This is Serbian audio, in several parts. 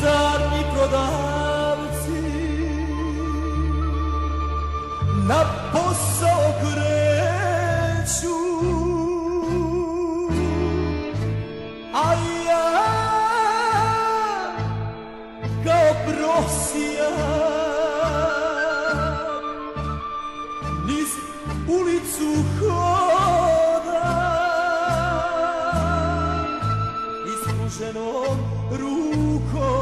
Tamni prodavci na posao kreću, a ja kao prosijak niz ulicu hodam ispruženom rukom,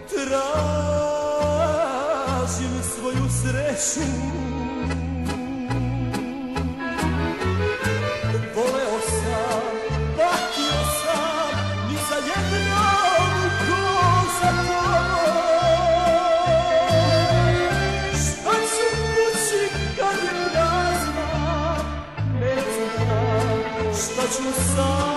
tražim svoju sreću. Voleo sam, patio sam, ni za jednom kozakom. Šta ću kući kad je prazna, ne znam, šta ću sam